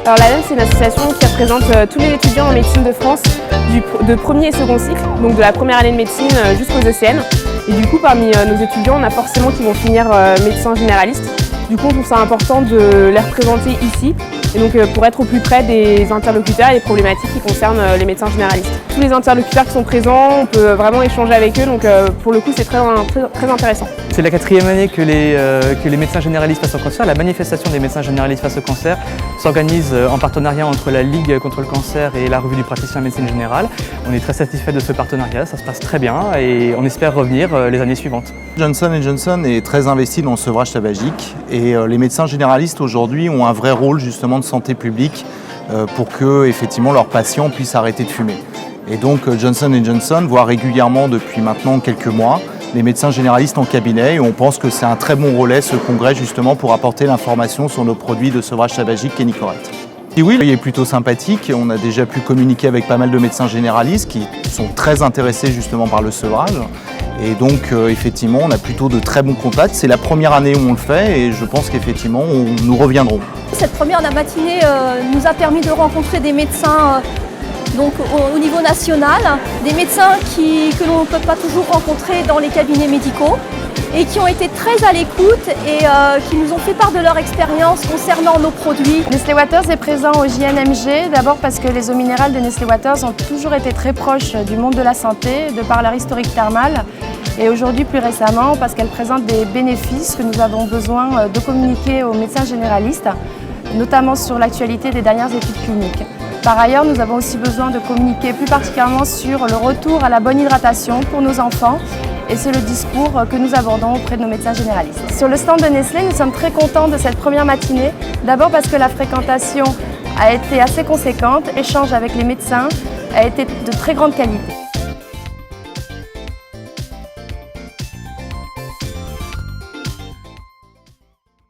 Alors l'ADEME, c'est une association qui représente tous les étudiants en médecine de France de premier et second cycle, donc de la première année de médecine jusqu'aux ECN. Et du coup, parmi nos étudiants, on a forcément qui vont finir médecins généralistes. Du coup, on trouve ça important de les représenter ici, et donc pour être au plus près des interlocuteurs et des problématiques qui concernent les médecins généralistes. Tous les interlocuteurs qui sont présents, on peut vraiment échanger avec eux, donc pour le coup, c'est très intéressant. C'est la 4e année que les médecins généralistes face au cancer, la manifestation des médecins généralistes face au cancer, s'organise en partenariat entre la Ligue contre le cancer et la Revue du praticien en médecine générale. On est très satisfait de ce partenariat, ça se passe très bien et on espère revenir les années suivantes. Johnson & Johnson est très investi dans le sevrage tabagique et les médecins généralistes aujourd'hui ont un vrai rôle justement de santé publique pour que effectivement leurs patients puissent arrêter de fumer. Et donc Johnson & Johnson voit régulièrement depuis maintenant quelques mois les médecins généralistes en cabinet et on pense que c'est un très bon relais ce congrès justement pour apporter l'information sur nos produits de sevrage tabagique Kénicorette. Et oui, il est plutôt sympathique, on a déjà pu communiquer avec pas mal de médecins généralistes qui sont très intéressés justement par le sevrage. Et donc effectivement, on a plutôt de très bons contacts. C'est la première année où on le fait et je pense qu'effectivement, nous reviendrons. Cette première matinée nous a permis de rencontrer des médecins donc, au niveau national, des médecins que l'on ne peut pas toujours rencontrer dans les cabinets médicaux et qui ont été très à l'écoute et qui nous ont fait part de leur expérience concernant nos produits. Nestlé Waters est présent au JNMG, d'abord parce que les eaux minérales de Nestlé Waters ont toujours été très proches du monde de la santé, de par leur historique thermal. Et aujourd'hui, plus récemment, parce qu'elles présentent des bénéfices que nous avons besoin de communiquer aux médecins généralistes, notamment sur l'actualité des dernières études cliniques. Par ailleurs, nous avons aussi besoin de communiquer plus particulièrement sur le retour à la bonne hydratation pour nos enfants. Et c'est le discours que nous abordons auprès de nos médecins généralistes. Sur le stand de Nestlé, nous sommes très contents de cette première matinée. D'abord parce que la fréquentation a été assez conséquente, échange avec les médecins a été de très grande qualité.